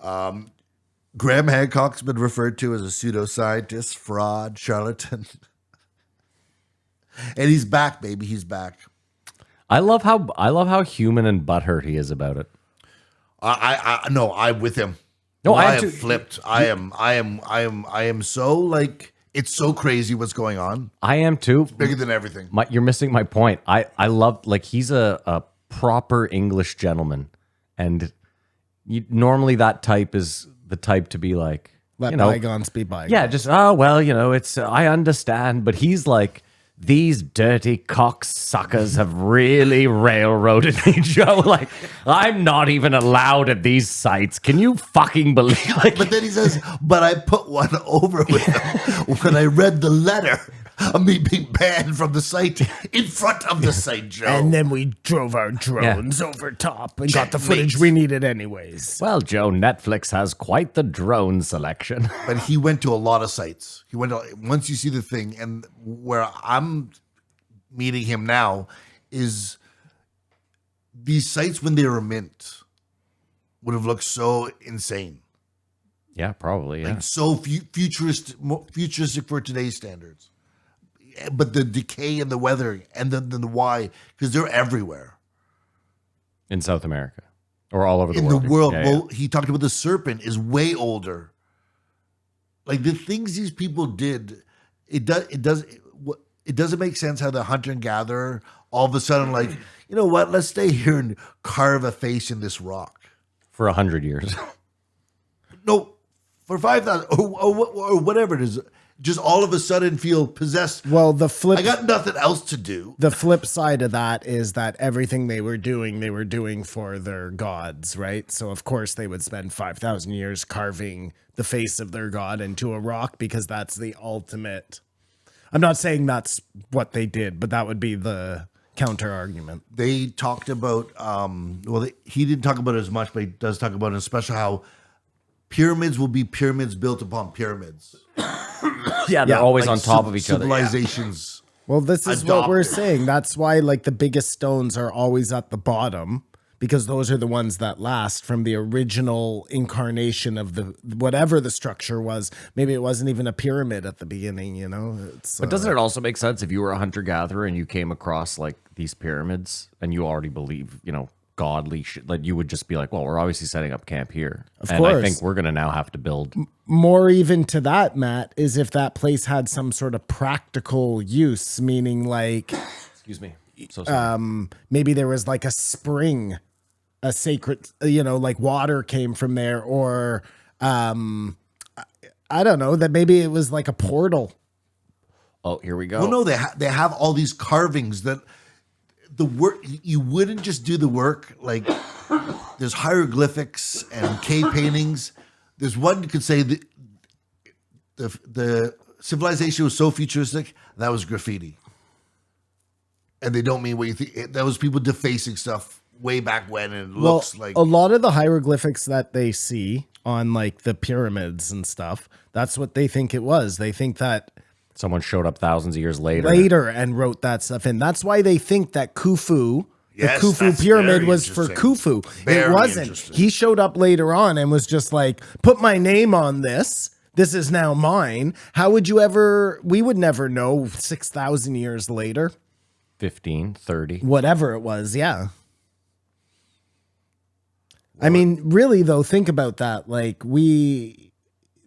Graham Hancock's been referred to as a pseudoscientist, fraud, charlatan. And he's back, baby. He's back. I love how human and butthurt he is about it. No, I'm with him. No, I am have flipped. I am so like, it's so crazy what's going on. I am too. It's bigger than everything. You're missing my point. I love, like, he's a proper English gentleman, and normally that type is the type to be like, Let bygones be bygones. yeah, just it's I understand, but he's like, these dirty cocksuckers have really railroaded me, Joe. Like, I'm not even allowed at these sites. Can you fucking believe? Like, But then he says, but I put one over with him when I read the letter of me being banned from the site in front of the site, Joe. And then we drove our drones over top and got the footage we needed anyways. well, Joe, Netflix has quite the drone selection. But he went to a lot of sites. He went to, once you see the thing, and where I'm meeting him now is these sites when they were mint would have looked so insane. Yeah, probably. Yeah. Like so futuristic for today's standards. But the decay and the weathering and then the why, because they're everywhere. In South America or all over the In world. the world. Yeah, Well, he talked about the serpent is way older. Like the things these people did, it doesn't make sense how the hunter and gatherer all of a sudden like, you know what, let's stay here and carve a face in this rock. For 100 years. No, for 5,000 or whatever it is, just all of a sudden feel possessed. Well, the flip. I got nothing else to do. The flip side of that is that everything they were doing for their gods, right? So of course they would spend 5,000 years carving the face of their god into a rock because that's the ultimate. I'm not saying that's what they did, but that would be the counter argument. They talked about, he didn't talk about it as much, but he does talk about it, especially how pyramids will be pyramids built upon pyramids. Yeah, they're always Like on top of each other. Civilizations. Well, this is what we're adopted. saying. That's why like the biggest stones are always at the bottom because those are the ones that last from the original incarnation of the whatever the structure was. Maybe it wasn't even a pyramid at the beginning, you know? But doesn't it also make sense if you were a hunter-gatherer and you came across like these pyramids and you already believe, godly shit, like you would just be like, well, we're obviously setting up camp here. Of and course. I think we're going to now have to build. More even to that, Matt, is if that place had some sort of practical use, meaning like Excuse me. So sorry. maybe there was like a spring, a sacred, like water came from there, or I don't know, that maybe it was like a portal. Oh, here we go. Well, no, they have all these carvings that the work, you wouldn't just do the work. Like there's hieroglyphics and cave paintings. There's one you could say that the civilization was so futuristic that was graffiti, and they don't mean what you think. That was people defacing stuff way back when, and it looks like a lot of the hieroglyphics that they see on like the pyramids and stuff. That's what they think it was. They think that Someone showed up thousands of years later. and wrote that stuff in. That's why they think that Khufu, Yes, the Khufu that's pyramid very was for interesting. Khufu. Very It wasn't. interesting. He showed up later on and was just like, put my name on this. This is now mine. How would you ever, we would never know 6,000 years later. 15, 30. Whatever it was, yeah. I mean, really though, think about that. Like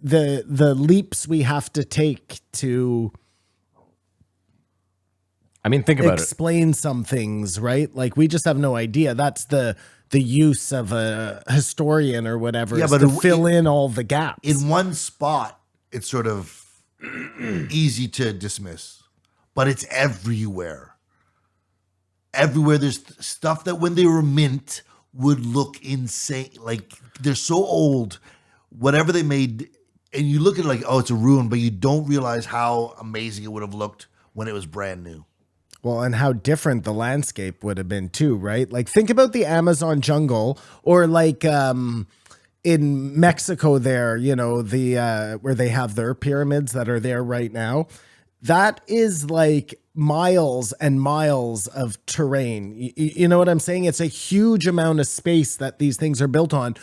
the leaps we have to take to Think about it. explain some things, right? Like we just have no idea. That's the use of a historian or whatever, Yeah, is but to fill in all the gaps. in one spot, it's sort of easy to dismiss, but it's everywhere. Everywhere there's stuff that when they were mint would look insane. Like they're so old, whatever they made, and you look at it like, oh, it's a ruin, but you don't realize how amazing it would have looked when it was brand new. Well, and how different the landscape would have been too, right? Like think about the Amazon jungle, or like in Mexico there, the where they have their pyramids that are there right now. That is like miles and miles of terrain. You know what I'm saying? It's a huge amount of space that these things are built on.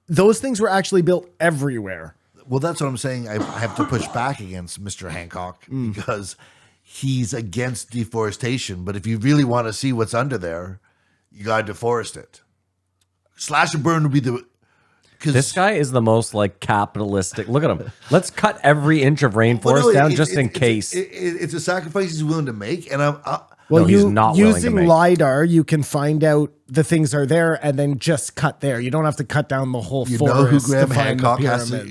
those things were actually built everywhere. Well, that's what I'm saying. I have to push back against Mr. Hancock because he's against deforestation. But if you really want to see what's under there, you got to deforest it. Slash and burn would be the... This guy is the most like capitalistic. Look at him. Let's cut every inch of rainforest down just in case. It's a sacrifice he's willing to make. And Well, No, he's not willing to using make. LiDAR, you can find out the things are there and then just cut there. You don't have to cut down the whole you forest know who to Graham find the Hancock has to... pyramid.